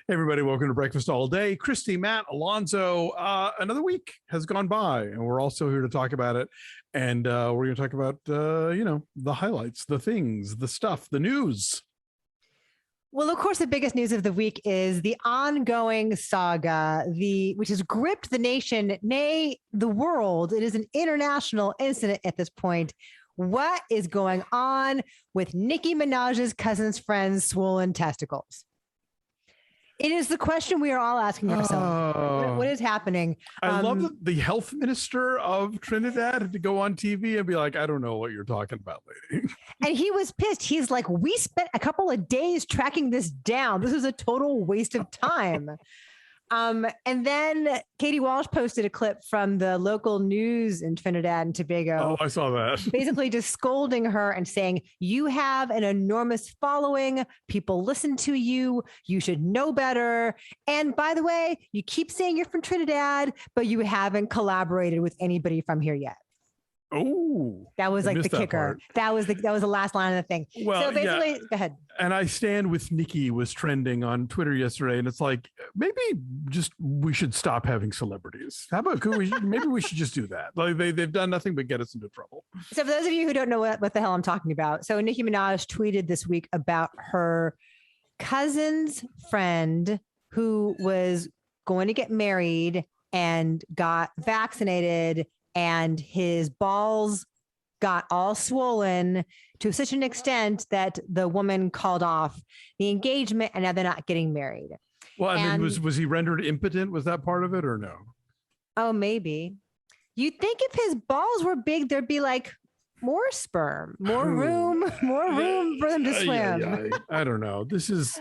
Hey everybody, welcome to Breakfast All Day. Christy, Matt, Alonso. Another week has gone by, and we're also here to talk about it. And we're going to talk about, the highlights, the things, the stuff, the news. Well, of course, the biggest news of the week is the ongoing saga, which has gripped the nation, nay, the world. It is an international incident at this point. What is going on with Nicki Minaj's cousin's friend's swollen testicles? It is the question we are all asking ourselves. What is happening? I love that the health minister of Trinidad had to go on TV and be like, I don't know what you're talking about, lady. And he was pissed. He's like, we spent a couple of days tracking this down. This is a total waste of time. And then Katie Walsh posted a clip from the local news in Trinidad and Tobago. Oh, I saw that. Basically just scolding her and saying, you have an enormous following. People listen to you. You should know better. And by the way, you keep saying you're from Trinidad, but you haven't collaborated with anybody from here yet. Oh, that was like the kicker. That was the last line of the thing. Well, so basically, go ahead. And I Stand With Nicki was trending on Twitter yesterday, and it's like, maybe just we should stop having celebrities. How about maybe we should just do that? Like they've done nothing but get us into trouble. So for those of you who don't know what the hell I'm talking about, so Nicki Minaj tweeted this week about her cousin's friend who was going to get married and got vaccinated, and his balls got all swollen to such an extent that the woman called off the engagement, and now they're not getting married. Well, I mean, was he rendered impotent? Was that part of it or no? Oh, maybe. You'd think if his balls were big, there'd be like more sperm, more room for them to swim. I don't know. This is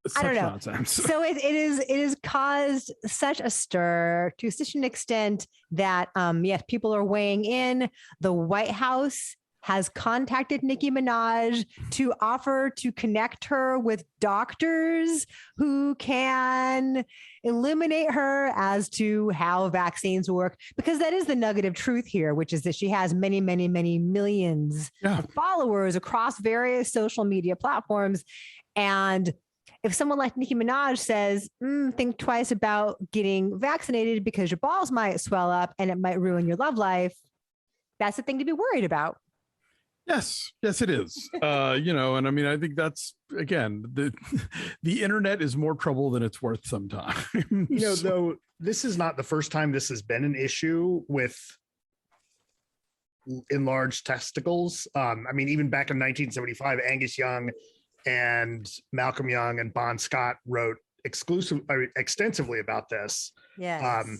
such nonsense. So it is caused such a stir to such an extent that yes, people are weighing in. The White House has contacted Nicki Minaj to offer to connect her with doctors who can illuminate her as to how vaccines work, because that is the nugget of truth here, which is that she has many, many, many millions of followers across various social media platforms. And if someone like Nicki Minaj says, think twice about getting vaccinated because your balls might swell up and it might ruin your love life, that's the thing to be worried about. Yes, it is. And I mean, I think that's, again, the internet is more trouble than it's worth sometimes. Though this is not the first time this has been an issue with enlarged testicles. I mean, even back in 1975, Angus Young and Malcolm Young and Bon Scott wrote extensively about this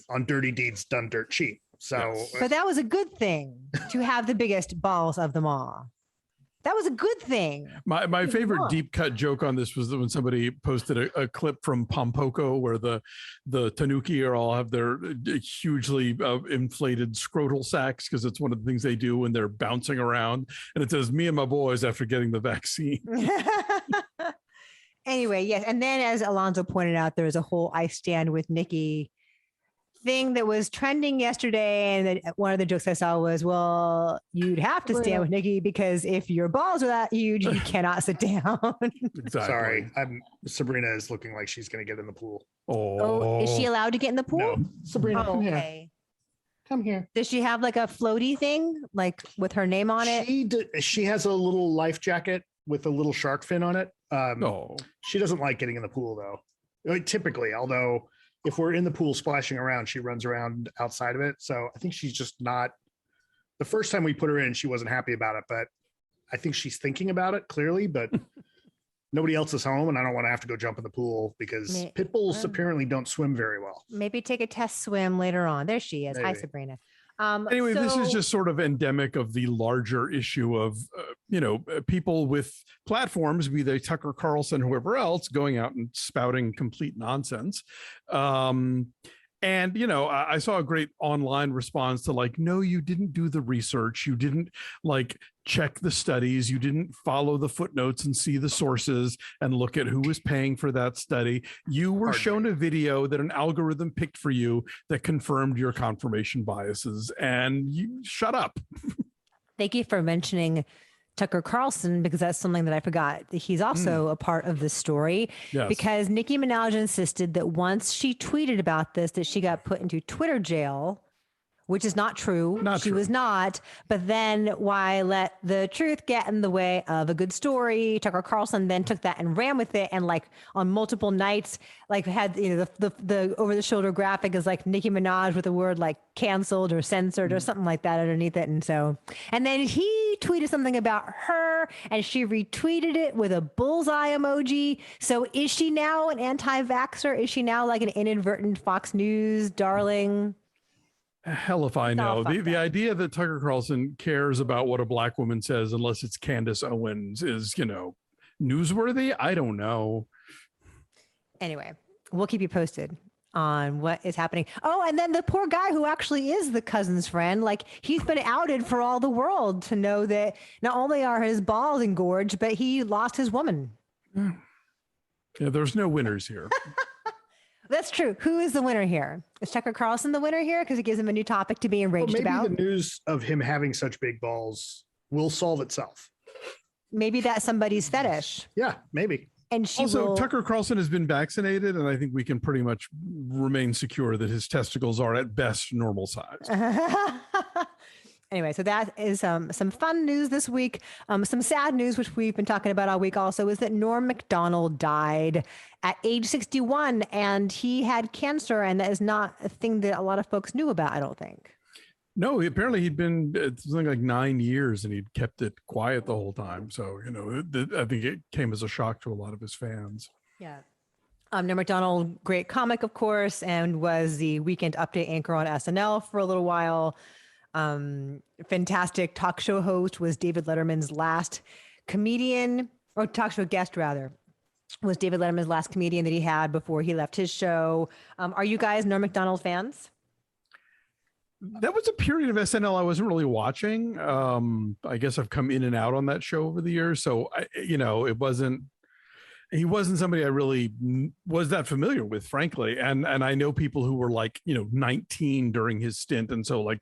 on Dirty Deeds Done Dirt Cheap. So, but that was a good thing to have the biggest balls of them all. That was a good thing. My favorite deep cut joke on this was when somebody posted a clip from Pompoko where the Tanuki all have their hugely inflated scrotal sacs, because it's one of the things they do when they're bouncing around. And it says, me and my boys after getting the vaccine. Anyway, yes. And then as Alonso pointed out, there was a whole I Stand With Nicki thing that was trending yesterday, and one of the jokes I saw was, well, you'd have to stand with Nicki because if your balls are that huge, you cannot sit down. Exactly. Sorry, Sabrina is looking like she's going to get in the pool. Oh, is she allowed to get in the pool? No. Sabrina, come here. Okay. Come here. Does she have like a floaty thing, like with her name on it? She has a little life jacket with a little shark fin on it. No, she doesn't like getting in the pool though. Typically, although if we're in the pool splashing around, she runs around outside of it. So I think she's just not. The first time we put her in, she wasn't happy about it, but I think she's thinking about it clearly. But nobody else is home, and I don't want to have to go jump in the pool because pit bulls apparently don't swim very well. Maybe take a test swim later on. There she is. Maybe. Hi, Sabrina. Anyway, this is just sort of endemic of the larger issue of, people with platforms, be they Tucker Carlson, whoever else, going out and spouting complete nonsense. And, I saw a great online response to like, no, you didn't do the research. You didn't check the studies. You didn't follow the footnotes and see the sources and look at who was paying for that study. You were shown a video that an algorithm picked for you that confirmed your confirmation biases, and you shut up. Thank you for mentioning Tucker Carlson, because that's something that I forgot. He's also a part of this story because Nicki Minaj insisted that once she tweeted about this, that she got put into Twitter jail, which is not true. She was not. But then why let the truth get in the way of a good story? Tucker Carlson then took that and ran with it. And like on multiple nights, like had, the over the shoulder graphic is like Nicki Minaj with the word like canceled or censored or something like that underneath it. And then he tweeted something about her and she retweeted it with a bullseye emoji. So is she now an anti-vaxxer? Is she now like an inadvertent Fox News darling? Hell if I know. The idea that Tucker Carlson cares about what a black woman says, unless it's Candace Owens, is, newsworthy. I don't know. Anyway, we'll keep you posted on what is happening. Oh, and then the poor guy who actually is the cousin's friend, like he's been outed for all the world to know that not only are his balls engorged, but he lost his woman. Yeah, there's no winners here. That's true. Who is the winner here? Is Tucker Carlson the winner here? Because it gives him a new topic to be enraged about. Maybe the news of him having such big balls will solve itself. Maybe that's somebody's fetish. Yeah, maybe. And Tucker Carlson has been vaccinated, and I think we can pretty much remain secure that his testicles are at best normal size. Anyway, so that is some fun news this week. Some sad news, which we've been talking about all week also, is that Norm Macdonald died at age 61, and he had cancer, and that is not a thing that a lot of folks knew about, I don't think. No, apparently he'd been something like 9 years, and he'd kept it quiet the whole time. So, I think it came as a shock to a lot of his fans. Yeah. Norm Macdonald, great comic, of course, and was the Weekend Update anchor on SNL for a little while. Fantastic talk show host, was David Letterman's last comedian, or talk show guest rather, was David Letterman's last comedian that he had before he left his show. Are you guys Norm Macdonald fans? That was a period of SNL I wasn't really watching. I guess I've come in and out on that show over the years. So, he wasn't somebody I really was that familiar with, frankly. And I know people who were 19 during his stint. And so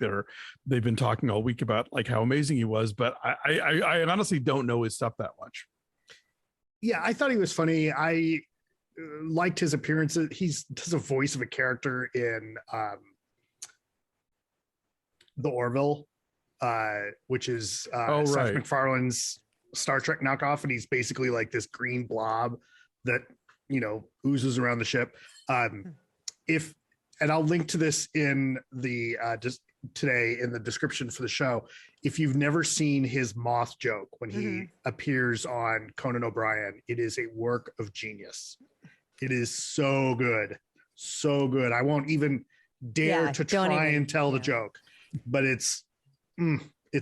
they've been talking all week about how amazing he was, but I honestly don't know his stuff that much. Yeah, I thought he was funny. I liked his appearances. He does a voice of a character in The Orville, which is Seth MacFarlane's Star Trek knockoff, and he's basically like this green blob that oozes around the ship. And I'll link to this in the just today in the description for the show. If you've never seen his moth joke when he appears on Conan O'Brien, it is a work of genius. It is so good, so good. I won't even dare to try and tell the joke, but it's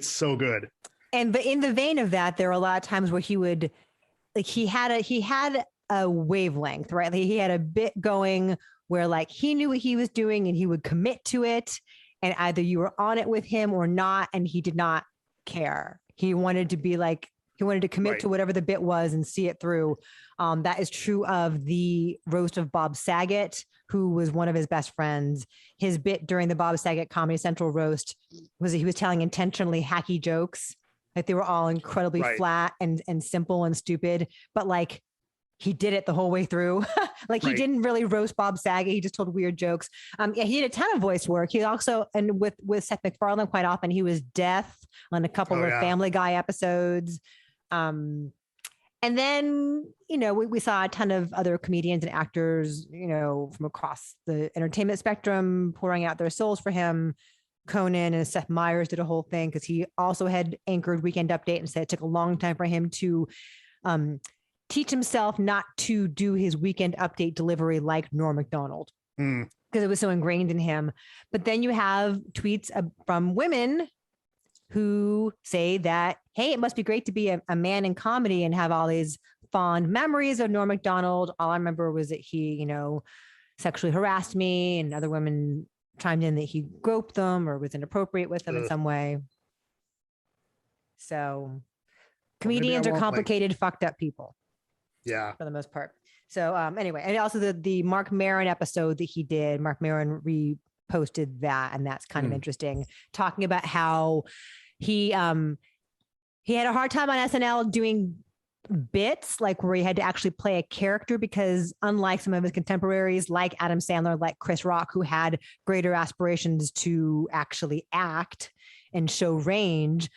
so good. But in the vein of that, there are a lot of times where he would, he had a wavelength, right? Like he had a bit going where he knew what he was doing and he would commit to it, and either you were on it with him or not, and he did not care. He wanted to be he wanted to commit to whatever the bit was and see it through. That is true of the roast of Bob Saget, who was one of his best friends. His bit during the Bob Saget Comedy Central roast was that he was telling intentionally hacky jokes. They were all incredibly flat and simple and stupid, but he did it the whole way through. He didn't really roast Bob Saget. He just told weird jokes. He did a ton of voice work. He also, and with Seth MacFarlane quite often, he was deaf on a couple of Family Guy episodes. And then, we saw a ton of other comedians and actors, from across the entertainment spectrum pouring out their souls for him. Conan and Seth Meyers did a whole thing because he also had anchored Weekend Update and said it took a long time for him to teach himself not to do his Weekend Update delivery like Norm Macdonald because it was so ingrained in him. But then you have tweets from women who say that, hey, it must be great to be a man in comedy and have all these fond memories of Norm Macdonald. All I remember was that he, sexually harassed me, and other women chimed in that he groped them or was inappropriate with them in some way. So comedians are complicated, fucked up people. Yeah. For the most part. So anyway, and also the Mark Maron episode that he did, Mark Maron reposted that, and that's kind of interesting, talking about how he He had a hard time on SNL doing bits, like where he had to actually play a character, because unlike some of his contemporaries, like Adam Sandler, like Chris Rock, who had greater aspirations to actually act and show range,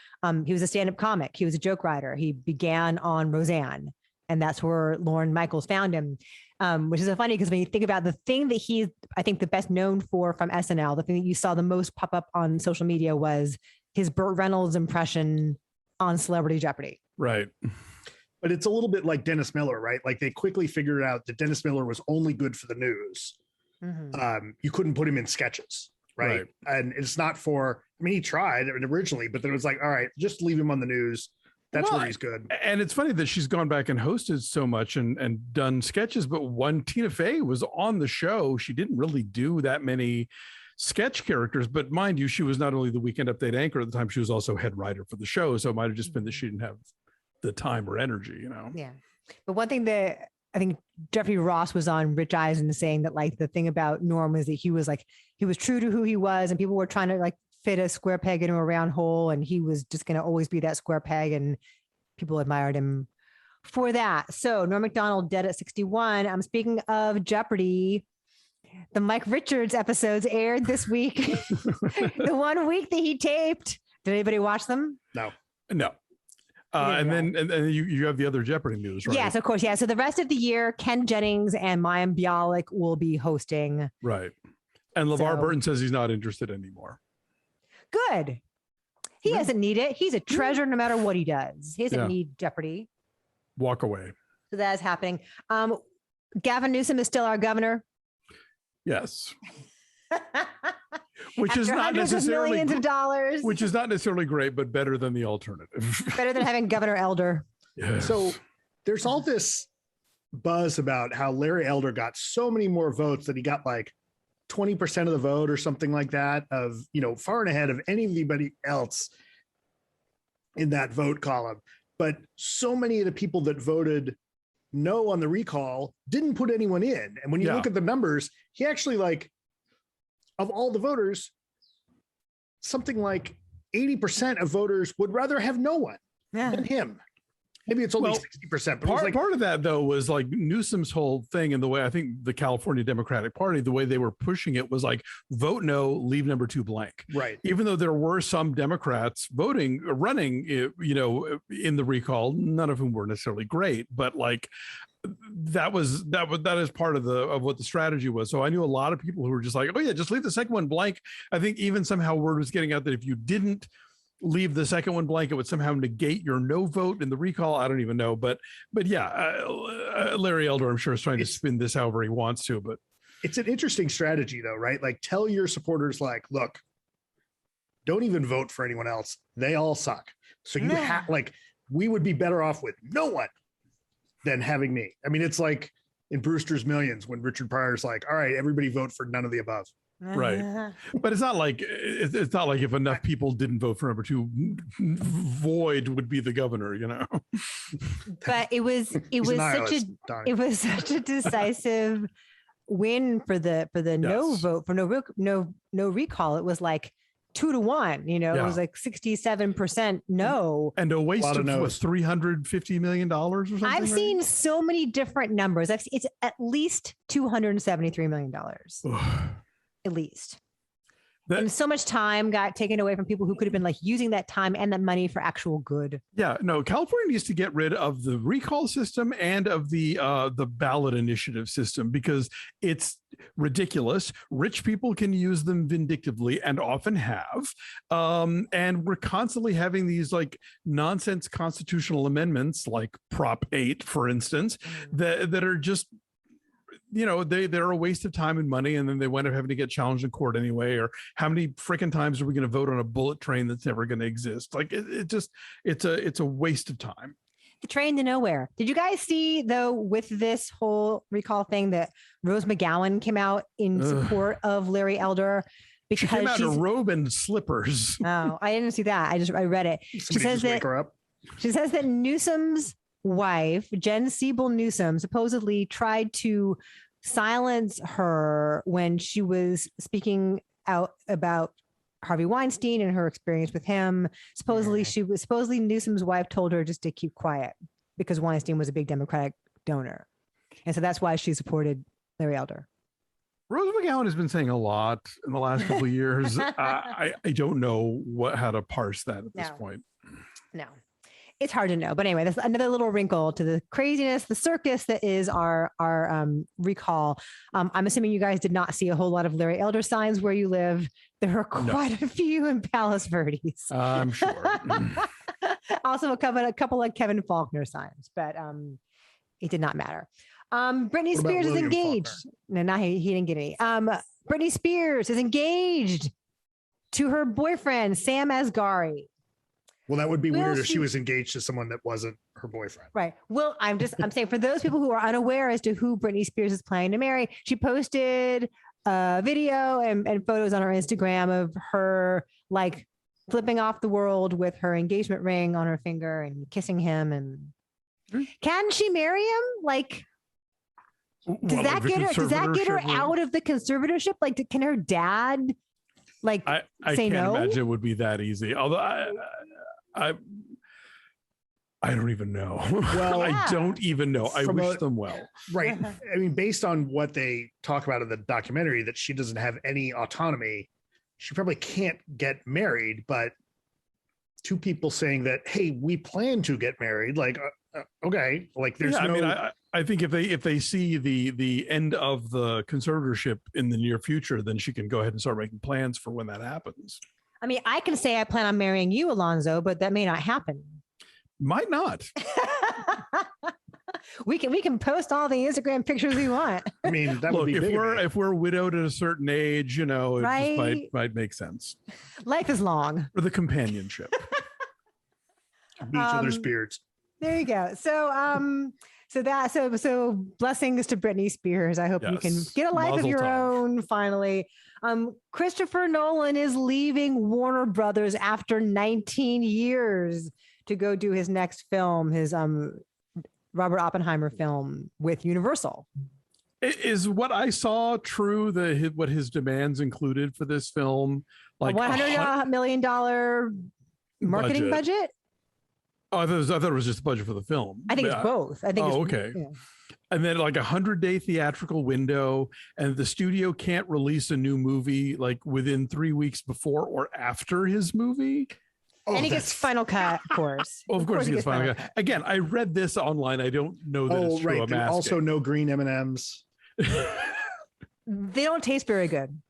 he was a stand-up comic. He was a joke writer. He began on Roseanne, and that's where Lorne Michaels found him, which is so funny because when you think about the thing that he's, I think, the best known for from SNL, the thing that you saw the most pop up on social media was his Burt Reynolds impression on Celebrity Jeopardy. Right. But it's a little bit like Dennis Miller, right? Like they quickly figured out that Dennis Miller was only good for the news. Mm-hmm. You couldn't put him in sketches, right? And it's not for, I mean, he tried originally, but then it was like, all right, just leave him on the news. That's where he's good. And it's funny that she's gone back and hosted so much and done sketches, but when Tina Fey was on the show, she didn't really do that many sketch characters. But mind you, she was not only the Weekend Update anchor at the time, she was also head writer for the show. So it might have just been that she didn't have the time or energy, you know? Yeah. But one thing that I think Jeffrey Ross was on Rich Eisen saying that like the thing about Norm is that he was true to who he was, and people were trying to like fit a square peg into a round hole, and he was just going to always be that square peg, and people admired him for that. So Norm Macdonald dead at 61. I'm speaking of Jeopardy. The Mike Richards episodes aired this week. The 1 week that he taped. Did anybody watch them? No. And then you have the other Jeopardy news, right? Yes, of course. Yeah. So the rest of the year, Ken Jennings and Mayim Bialik will be hosting. Right. And LeVar Burton says he's not interested anymore. Good. He doesn't need it. He's a treasure no matter what he does. He doesn't need Jeopardy. Walk away. So that is happening. Gavin Newsom is still our governor. Yes. Which After is not hundreds necessarily of millions of dollars. Which is not necessarily great, but better than the alternative. Better than having Governor Elder. Yes. So there's all this buzz about how Larry Elder got so many more votes that he got like 20% of the vote or something like that, of, you know, far and ahead of anybody else in that vote column. But so many of the people that voted no on the recall didn't put anyone in. And when you look at the numbers, he actually, like, of all the voters, something like 80% of voters would rather have no one than him. Maybe it's only 60%. But part of that, though, was like Newsom's whole thing, and the way I think the California Democratic Party, the way they were pushing it was like, vote no, leave number 2 blank. Right. Even though there were some Democrats running, you know, in the recall, none of whom were necessarily great, but like that is part of what the strategy was. So I knew a lot of people who were just like, oh yeah, just leave the second one blank. I think even somehow word was getting out that if you didn't leave the second one blank, it would somehow negate your no vote in the recall. I don't even know, but yeah, Larry Elder, I'm sure, is trying to spin this however he wants to. But it's an interesting strategy, though, right? Like, tell your supporters, like, look, don't even vote for anyone else. They all suck. So you have, like, we would be better off with no one than having me. I mean, it's like in Brewster's Millions when Richard Pryor's like, all right, everybody vote for none of the above. Right. But it's not like if enough people didn't vote for number 2, Void would be the governor, you know. But it was such a decisive win for the no vote, for no recall. It was like 2-1, you know. It was like 67% no, and a waste of $350 million or something. I've seen so many different numbers. It's at least $273 million. At least. And so much time got taken away from people who could have been like using that time and that money for actual good. Yeah, no, California needs to get rid of the recall system and of the ballot initiative system, because it's ridiculous. Rich people can use them vindictively and often have. And we're constantly having these like nonsense constitutional amendments like Prop 8, for instance, that are just, you know, they're a waste of time and money, and then they wind up having to get challenged in court anyway. Or how many freaking times are we going to vote on a bullet train that's never going to exist? Like it's a waste of time. The train to nowhere. Did you guys see, though, with this whole recall thing, that Rose McGowan came out in support of Larry Elder? Because she came out in a robe and slippers. Oh, I didn't see that. I read it. She says that Newsom's wife, Jen Siebel Newsom, supposedly tried to silence her when she was speaking out about Harvey Weinstein and her experience with him. Supposedly Newsom's wife told her just to keep quiet because Weinstein was a big Democratic donor. And so that's why she supported Larry Elder. Rose McGowan has been saying a lot in the last couple of years. I don't know how to parse that at this point. No, it's hard to know. But anyway, that's another little wrinkle to the craziness, the circus that is our recall. I'm assuming you guys did not see a whole lot of Larry Elder signs where you live. There are quite a few in Palos Verdes. I'm sure. Also a couple of Kevin Faulkner signs, but it did not matter. Britney Spears is engaged. No, not he didn't get any. Britney Spears is engaged to her boyfriend, Sam Asghari. Well, that would be weird if she was engaged to someone that wasn't her boyfriend. Right. Well, I'm saying for those people who are unaware as to who Britney Spears is planning to marry, she posted a video and photos on her Instagram of her like flipping off the world with her engagement ring on her finger and kissing him. And can she marry him? Like, does that get her out of the conservatorship? Like, can her dad like I say can't no? imagine it would be that easy. Although I don't even know. Well, I don't even know. I wish them well. Right. I mean, based on what they talk about in the documentary, that she doesn't have any autonomy. She probably can't get married, but two people saying that, hey, we plan to get married. Like, okay, like there's no. I mean, I think if they see the end of the conservatorship in the near future, then she can go ahead and start making plans for when that happens. I mean, I can say I plan on marrying you, Alonso, but that may not happen. Might not. We can post all the Instagram pictures we want. I mean, that would be if we're widowed at a certain age, it right? just might make sense. Life is long for the companionship. Be each other's beards. There you go. So blessings to Britney Spears. I hope you can get a life of your own finally. Christopher Nolan is leaving Warner Brothers after 19 years to go do his next film, his Robert Oppenheimer film with Universal. Is what I saw true? What his demands included for this film, like $100 million marketing budget? Oh, I thought it was just the budget for the film. I think it's both. I think. Oh, okay. Yeah. And then like 100-day theatrical window, and the studio can't release a new movie like within 3 weeks before or after his movie. Oh, and he gets final cut, of course. Well, of course he gets final cut. Again, I read this online. I don't know that it's true. Right. Also, no green M&Ms. They don't taste very good.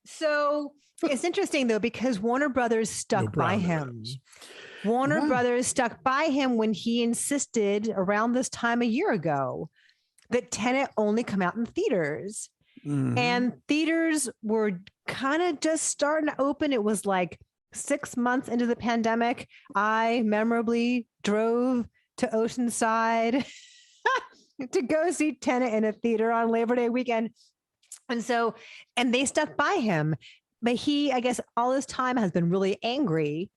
So it's interesting though, because Warner Brothers stuck by him. Warner Brothers stuck by him when he insisted around this time a year ago that Tenet only come out in theaters. Mm-hmm. And theaters were kind of just starting to open. It was like 6 months into the pandemic. I memorably drove to Oceanside to go see Tenet in a theater on Labor Day weekend. And they stuck by him. But he, I guess, all this time has been really angry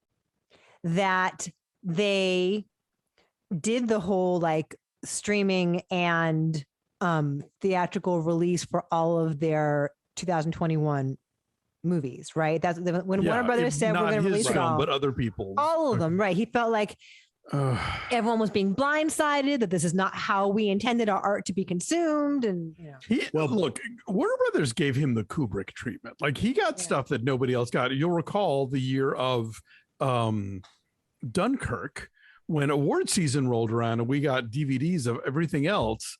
that they did the whole like streaming and theatrical release for all of their 2021 movies, right? That's when Warner Brothers said we're going to release it all, but other people, all of them, right? He felt like everyone was being blindsided, that this is not how we intended our art to be consumed. And look, Warner Brothers gave him the Kubrick treatment. Like he got stuff that nobody else got. You'll recall the year of Dunkirk, when award season rolled around and we got DVDs of everything else.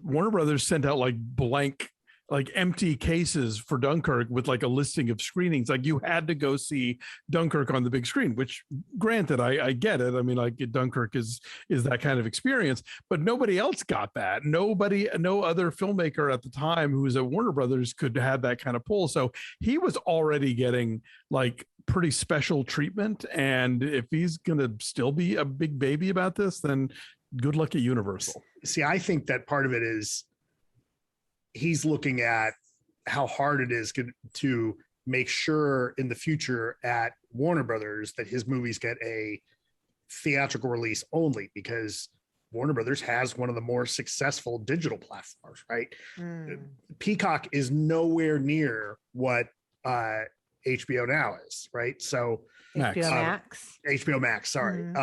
Warner Brothers sent out like blank, like empty cases for Dunkirk with like a listing of screenings. Like you had to go see Dunkirk on the big screen, which granted, I get it. I mean, like Dunkirk is that kind of experience, but nobody else got that. No other filmmaker at the time who was at Warner Brothers could have that kind of pull. So he was already getting like pretty special treatment. And if he's going to still be a big baby about this, then good luck at Universal. See, I think that part of it is he's looking at how hard it is to make sure in the future at Warner Brothers that his movies get a theatrical release only, because Warner Brothers has one of the more successful digital platforms, right? Peacock is nowhere near what HBO Now is, right? So Max. HBO Max. HBO Max, sorry.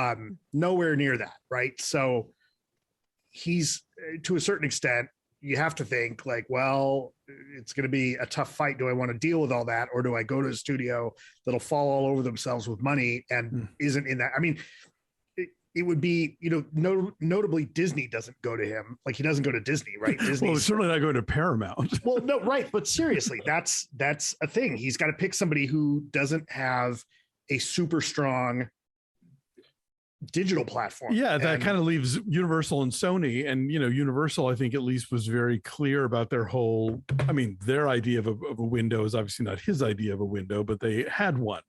Nowhere near that, right? So he's, to a certain extent, you have to think like, well, it's going to be a tough fight. Do I want to deal with all that? Or do I go to a studio that'll fall all over themselves with money and isn't in that? I mean, it would be, notably Disney doesn't go to him. Like he doesn't go to Disney, right? Disney. Well, it's certainly not going to Paramount. Well, no, right. But seriously, that's a thing. He's got to pick somebody who doesn't have a super strong digital platform. Yeah, that kind of leaves Universal and Sony. And, Universal, I think at least was very clear about their their idea of a window is obviously not his idea of a window, but they had one,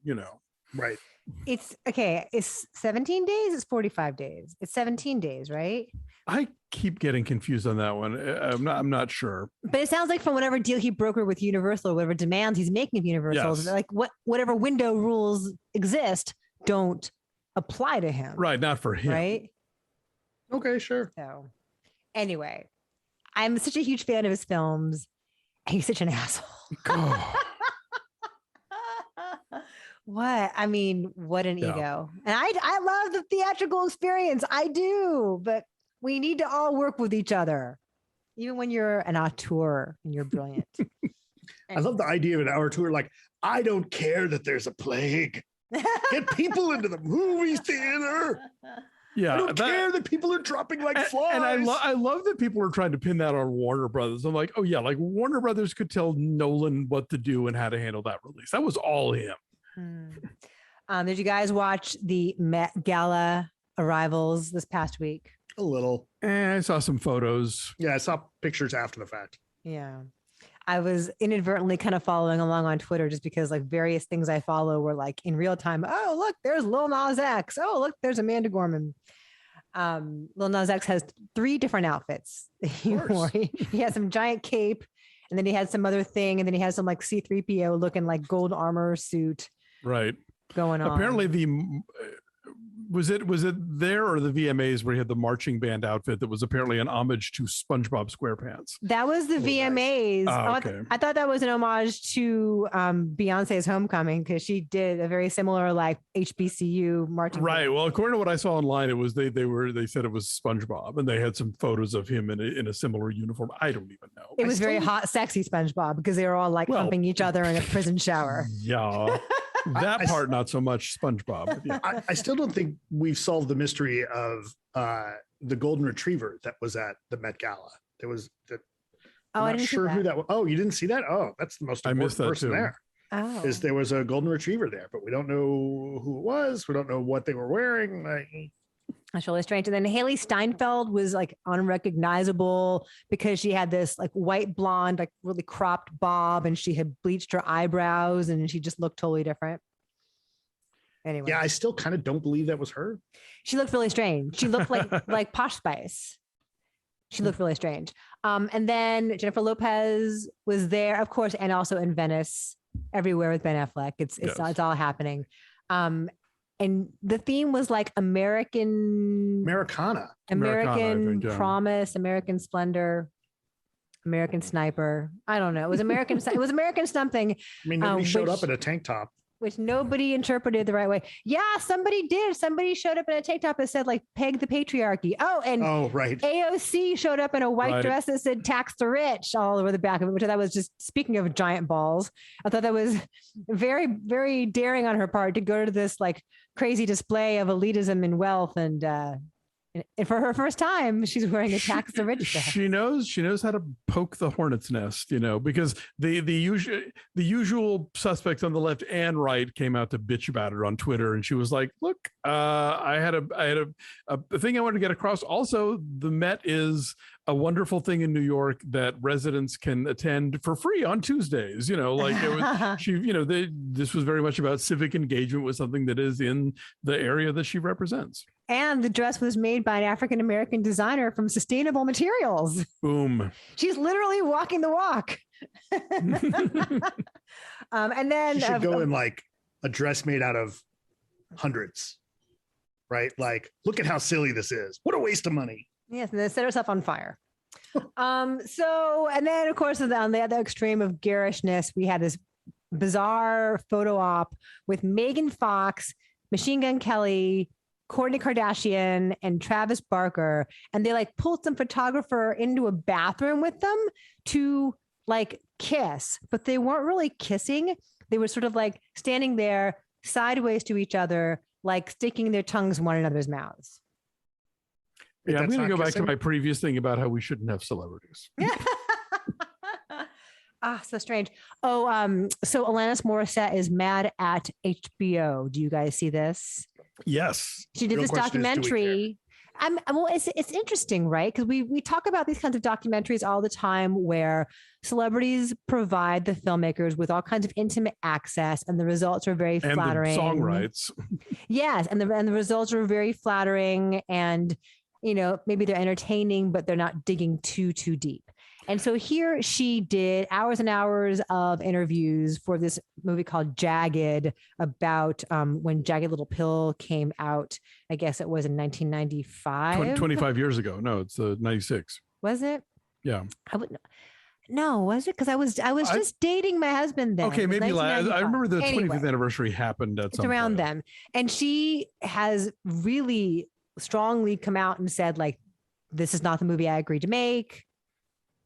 Right. It's okay. It's 17 days. It's 45 days. It's 17 days, right? I keep getting confused on that one. I'm not sure. But it sounds like from whatever deal he brokered with Universal, whatever demands he's making of Universal, Yes. like whatever window rules exist don't apply to him. Right. Not for him. Right. Okay, sure. So anyway, I'm such a huge fan of his films. He's such an asshole. Oh, What? I mean, what an ego. And I love the theatrical experience. I do, but we need to all work with each other. Even when you're an auteur and you're brilliant. I love the idea of an hour tour. Like, I don't care that there's a plague. Get people into the movie theater. yeah. I don't care that people are dropping like flies. And I love that people are trying to pin that on Warner Brothers. I'm like, oh yeah, like Warner Brothers could tell Nolan what to do and how to handle that release. That was all him. Did you guys watch the Met Gala Arrivals this past week? A little. I saw some photos. Yeah, I saw pictures after the fact. Yeah. I was inadvertently kind of following along on Twitter just because like various things I follow were like in real time. Oh, look, there's Lil Nas X. Oh, look, there's Amanda Gorman. Lil Nas X has 3 different outfits. He wore. He had some giant cape and then he had some other thing. And then he had some like C-3PO looking like gold armor suit. Right. Going on. Apparently was it there or the VMAs where he had the marching band outfit that was apparently an homage to SpongeBob SquarePants? That was the VMAs. Nice. Oh, okay. I thought that was an homage to Beyonce's Homecoming because she did a very similar like HBCU marching Right. band. Well, according to what I saw online, it was they said it was SpongeBob and they had some photos of him in a similar uniform. I don't even know. It was very hot, sexy SpongeBob because they were all like humping each other in a prison shower. Yeah. That part, not so much SpongeBob. But yeah. I still don't think we've solved the mystery of the golden retriever that was at the Met Gala. There was that. Oh, I'm not sure who that was. Oh, you didn't see that? Oh, that's the most important person there. Oh. Is there was a golden retriever there, but we don't know who it was. We don't know what they were wearing. That's really strange. And then Haley Steinfeld was like unrecognizable because she had this like white blonde, like really cropped bob, and she had bleached her eyebrows and she just looked totally different. Anyway. Yeah, I still kind of don't believe that was her. She looked really strange. She looked like Posh Spice. She looked really strange. And then Jennifer Lopez was there, of course, and also in Venice, everywhere with Ben Affleck. It's all happening. And the theme was like American Promise, American Splendor, American Sniper. I don't know. It was American. It was American something. I mean, nobody showed up in a tank top. Which nobody interpreted the right way. Yeah, somebody did. Somebody showed up in a tank top that said like "peg the patriarchy." Right. AOC showed up in a white dress that said "tax the rich" all over the back of it, which I thought was just, speaking of giant balls, I thought that was very, very daring on her part to go to this like crazy display of elitism and wealth. And for her first time, she's wearing a tax the rich dress. She knows how to poke the hornet's nest, because the usual suspects on the left and right came out to bitch about her on Twitter, and she was like, "Look, I had a thing I wanted to get across. Also, the Met is a wonderful thing in New York that residents can attend for free on Tuesdays. Like it was, this was very much about civic engagement with something that is in the area that she represents." And the dress was made by an African-American designer from sustainable materials. Boom. She's literally walking the walk. And then she should go in like a dress made out of hundreds, right? Like, look at how silly this is. What a waste of money. Yes, and then set herself on fire. And then of course on the other extreme of garishness, we had this bizarre photo op with Megan Fox, Machine Gun Kelly, Kourtney Kardashian, and Travis Barker. And they like pulled some photographer into a bathroom with them to like kiss, but they weren't really kissing. They were sort of like standing there sideways to each other, like sticking their tongues in one another's mouths. Yeah, I'm going to go back kissing? to my previous thing about how we shouldn't have celebrities. So strange. So Alanis Morissette is mad at HBO. Do you guys see this? Yes. She did Real this question is, do we documentary. It's interesting, right? Because we talk about these kinds of documentaries all the time where celebrities provide the filmmakers with all kinds of intimate access, and the results are very And flattering. the song rights. Yes, and the results are very flattering, and maybe they're entertaining, but they're not digging too deep. And so here she did hours and hours of interviews for this movie called Jagged about when Jagged Little Pill came out. I guess it was in 1995. 25 years ago. No, it's 96. Was it? Yeah. No, was it? Because I was just dating my husband then. Okay, maybe I remember the 25th anniversary happened at some point. It's around then. And she has really strongly come out and said, like, this is not the movie I agreed to make.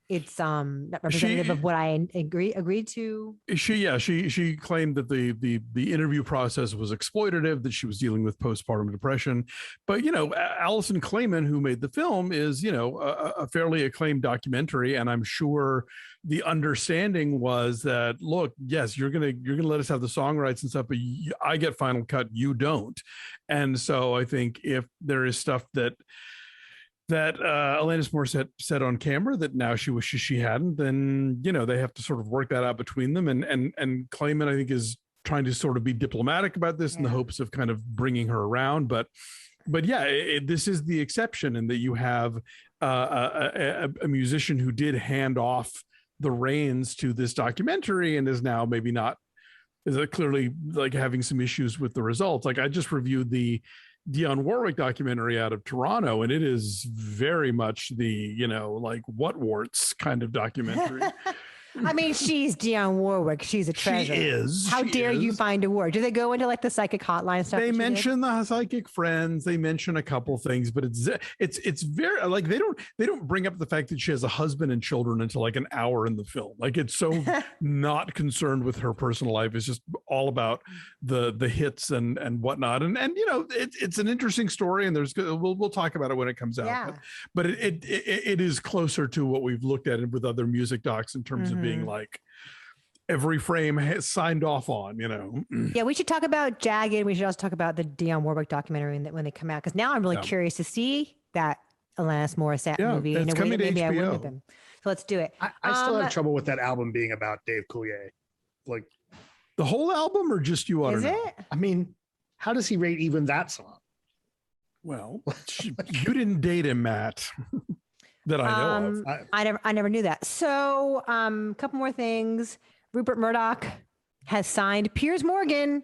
It's not representative of what I agreed to. She claimed that the interview process was exploitative, that she was dealing with postpartum depression. But Alison Klayman, who made the film, is a fairly acclaimed documentary, and I'm sure the understanding was that, look, yes, you're gonna let us have the song rights and stuff, but I get final cut, you don't. And so I think if there is stuff that Alanis Morissette said on camera that now she wishes she hadn't, then they have to sort of work that out between them. And Klayman, I think, is trying to sort of be diplomatic about this in the hopes of kind of bringing her around. But yeah, this is the exception, in that you have a musician who did hand off the reins to this documentary and is now clearly like having some issues with the results. Like I just reviewed the Dion Warwick documentary out of Toronto, and it is very much the, like what warts kind of documentary. I mean, she's Dionne Warwick. She's a treasure. She is. How dare you find a word? Do they go into like the psychic hotline stuff? They mention the psychic friends. They mention a couple things, but it's very like they don't bring up the fact that she has a husband and children until like an hour in the film. Like it's so not concerned with her personal life. It's just all about the hits and whatnot. And it's an interesting story, and we'll talk about it when it comes out. Yeah. But it is closer to what we've looked at with other music docs in terms of being like every frame has signed off on, Yeah, we should talk about Jagged. We should also talk about the Dionne Warwick documentary when they come out, because now I'm really curious to see that Alanis Morissette movie in a way that maybe I wouldn't have been. So let's do it. I still have trouble with that album being about Dave Coulier. Like the whole album, or just you want to know? It? I mean, how does he rate even that song? Well, you didn't date him, Matt. That I know of. I never knew that. So a couple more things. Rupert Murdoch has signed Piers Morgan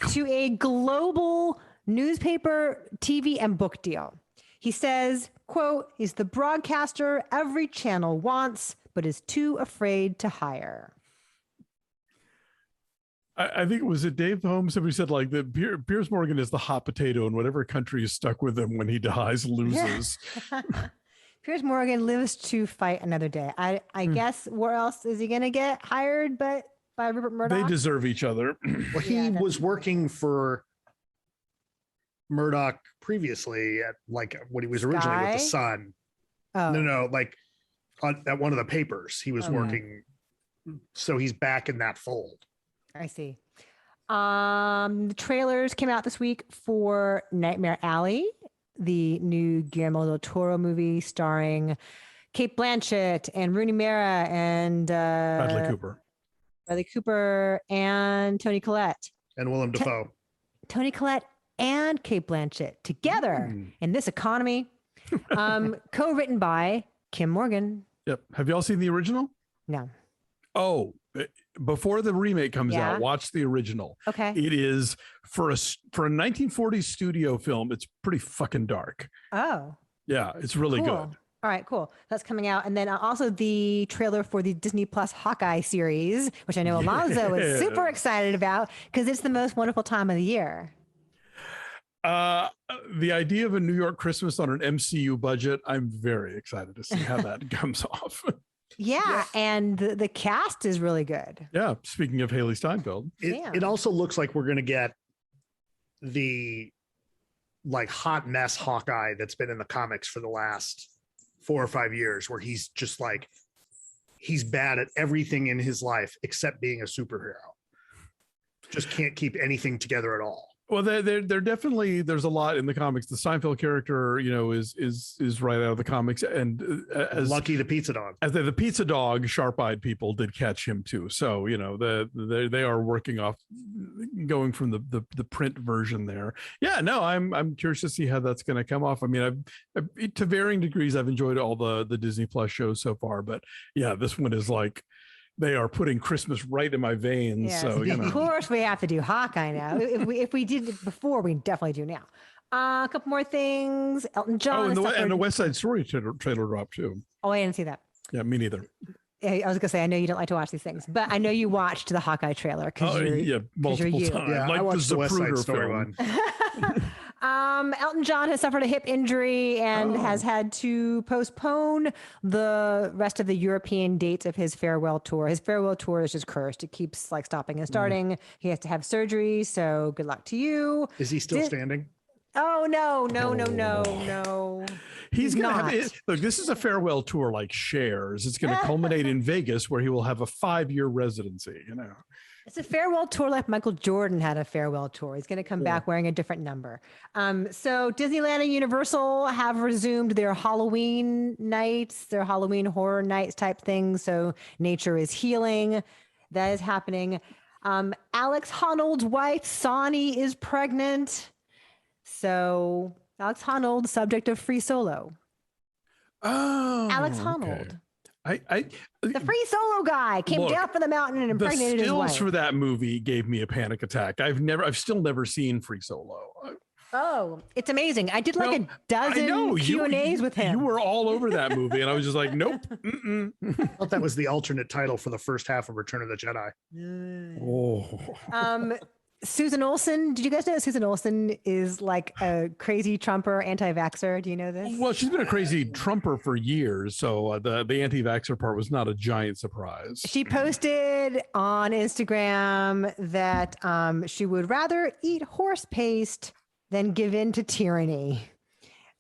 to a global newspaper, TV, and book deal. He says, quote, he's the broadcaster every channel wants, but is too afraid to hire. I think it was Dave Holmes who said like that Piers Morgan is the hot potato, and whatever country is stuck with him when he dies loses. Yeah. Piers Morgan lives to fight another day. I guess where else is he going to get hired but by Rupert Murdoch? They deserve each other. Well, he was working for Murdoch previously at like when he was originally with the Sun. Oh. No, like at one of the papers he was working. So he's back in that fold. I see. The trailers came out this week for Nightmare Alley, the new Guillermo del Toro movie starring Cate Blanchett and Rooney Mara and Bradley Cooper and Toni Collette. And Willem Dafoe. Toni Collette and Cate Blanchett together in this economy. Co-written by Kim Morgan. Yep. Have y'all seen the original? No. Oh, before the remake comes out, watch the original. Okay. It is for a 1940s studio film. It's pretty fucking dark. Oh. Yeah, it's really good. All right, cool. That's coming out. And then also the trailer for the Disney Plus Hawkeye series, which I know Alonso is super excited about because it's the most wonderful time of the year. The idea of a New York Christmas on an MCU budget, I'm very excited to see how that comes off. Yeah, and the cast is really good. Yeah, speaking of Haley Steinfeld. It also looks like we're going to get the like hot mess Hawkeye that's been in the comics for the last 4 or 5 years, where he's just like, he's bad at everything in his life except being a superhero. Just can't keep anything together at all. Well, they're definitely, there's a lot in the comics. The Seinfeld character, you know, is right out of the comics, and as Lucky the pizza dog, as the pizza dog, sharp-eyed people did catch him too. So you know, they are working off, going from the print version there. Yeah, no, I'm curious to see how that's going to come off. I mean, I've to varying degrees, I've enjoyed all the Disney Plus shows so far, but yeah, this one is like, they are putting Christmas right in my veins. Yes. So, you know. Of course, we have to do Hawkeye now. If we did it before, we definitely do now. A couple more things. Elton John. Oh, and the West Side Story trailer dropped too. Oh, I didn't see that. Yeah, me neither. I was gonna say, I know you don't like to watch these things, but I know you watched the Hawkeye trailer because multiple times. Yeah, like I watched the West Side Story one. Elton John has suffered a hip injury and has had to postpone the rest of the European dates of his farewell tour. His farewell tour is just cursed. It keeps like stopping and starting. He has to have surgery. So good luck to you. Is he still standing? Oh, no. He's going to have it. Look, this is a farewell tour like Cher's. It's going to culminate in Vegas, where he will have a 5-year residency, you know. It's a farewell tour like Michael Jordan had a farewell tour. He's going to come back wearing a different number. So Disneyland and Universal have resumed their Halloween nights, their Halloween horror nights type things. So nature is healing. That is happening. Alex Honnold's wife, Sonny, is pregnant. So Alex Honnold, subject of Free Solo. Oh, Alex Honnold. The Free Solo guy came down from the mountain and impregnated his wife. The stills for that movie gave me a panic attack. I've still never seen Free Solo. Oh, it's amazing. I did like a dozen Q&As with him. You were all over that movie, and I was just like, nope. I thought that was the alternate title for the first half of Return of the Jedi. Susan Olsen. Did you guys know that Susan Olsen is like a crazy Trumper, anti-vaxxer? Do you know this? Well, she's been a crazy Trumper for years, so the anti-vaxxer part was not a giant surprise. She posted on Instagram that she would rather eat horse paste than give in to tyranny.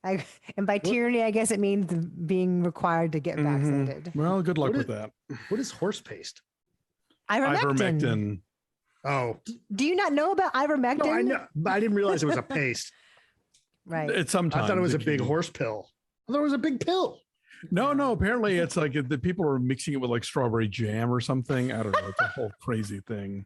And by tyranny, I guess it means being required to get vaccinated. Well, good luck with that. What is horse paste? Ivermectin. Oh, do you not know about ivermectin? No, I know, but I didn't realize it was a paste. Right. It's sometimes I thought it was a big horse pill. I thought it was a big pill. No. Apparently, it's like the people are mixing it with like strawberry jam or something. I don't know. It's a whole crazy thing.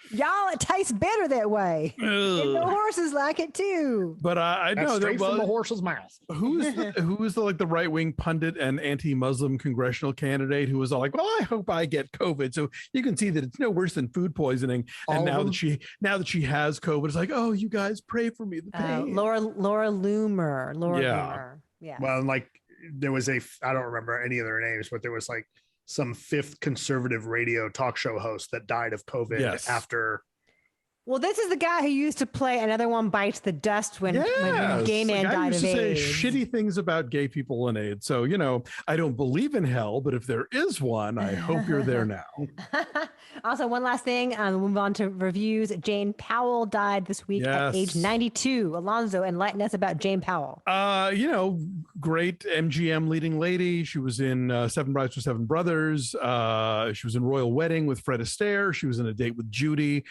Y'all, it tastes better that way. And the horses like it too. But I know straight from the horse's mouth. Who is the right wing pundit and anti-Muslim congressional candidate who was all like, "Well, I hope I get COVID, so you can see that it's no worse than food poisoning." And now that she has COVID, it's like, "Oh, you guys pray for me." The pain. Laura Loomer. Loomer. Yeah. Well, like there was I don't remember any of their names, but there was like some fifth conservative radio talk show host that died of COVID after. Well, this is the guy who used to play Another One Bites the Dust when gay man died of AIDS. Say shitty things about gay people and AIDS. So, you know, I don't believe in hell, but if there is one, I hope you're there now. Also, one last thing, we'll move on to reviews. Jane Powell died this week at age 92. Alonso, enlighten us about Jane Powell. You know, great MGM leading lady. She was in Seven Brides for Seven Brothers. She was in Royal Wedding with Fred Astaire. She was in A Date with Judy.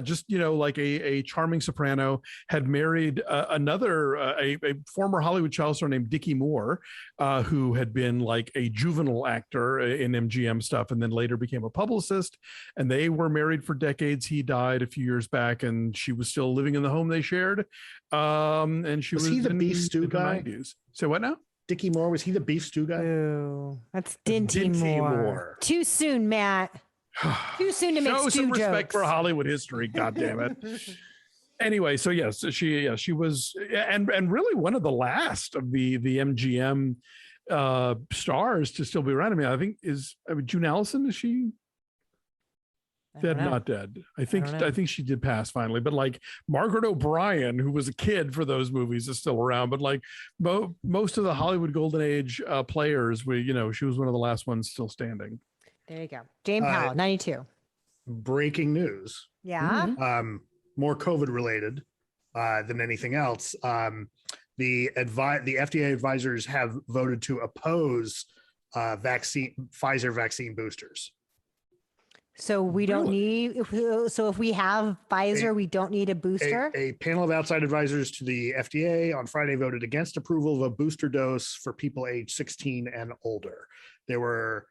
Just, you know, like a charming soprano, had married a former Hollywood child star named Dickie Moore, who had been like a juvenile actor in MGM stuff and then later became a publicist. And they were married for decades. He died a few years back and she was still living in the home they shared. And she was he the beef stew guy? 90s. So what now? Dickie Moore, was he the beef stew guy? Ooh, that's Dinty Moore. Too soon, Matt. Too soon to make Show stew some respect jokes. for Hollywood history, God damn it. Anyway, so yes, she was, and really one of the last of the MGM stars to still be around. I think June Allison, is she dead? Not dead. I think she did pass finally, but like Margaret O'Brien, who was a kid for those movies, is still around. But like most of the Hollywood Golden Age players, she was one of the last ones still standing. There you go. Jane Powell, 92. Breaking news. Yeah. More COVID related than anything else. The FDA advisors have voted to oppose Pfizer vaccine boosters. So we don't need. So if we have Pfizer, we don't need a booster. A panel of outside advisors to the FDA on Friday voted against approval of a booster dose for people age 16 and older. There were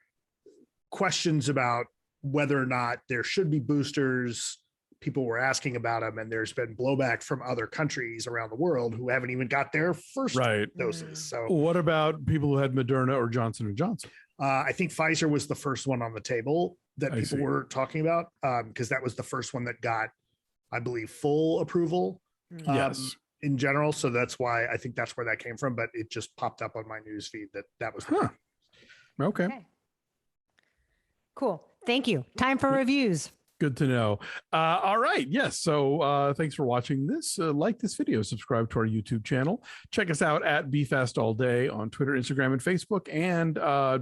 questions about whether or not there should be boosters. People were asking about them, and there's been blowback from other countries around the world who haven't even got their first doses. So what about people who had Moderna or Johnson & Johnson? I think Pfizer was the first one on the table that people were talking about, because that was the first one that got, I believe, full approval in general. So that's why I think that's where that came from. But it just popped up on my news feed that was. Okay. Cool. Thank you. Time for reviews. Good to know. All right. Yes. So thanks for watching this. Like this video, subscribe to our YouTube channel. Check us out at BeFastAllDay on Twitter, Instagram, and Facebook, and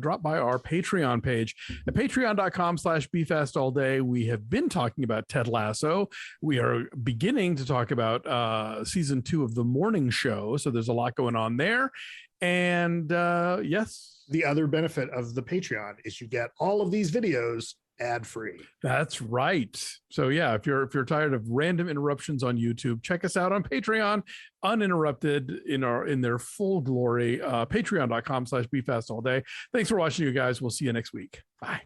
drop by our Patreon page at patreon.com/BeFastAllDay. We have been talking about Ted Lasso. We are beginning to talk about season 2 of The Morning Show. So there's a lot going on there. And yes. The other benefit of the Patreon is you get all of these videos ad-free. That's right. So yeah, if you're tired of random interruptions on YouTube, check us out on Patreon, uninterrupted in their full glory. Patreon.com/BeFastAllDay. Thanks for watching, you guys. We'll see you next week. Bye.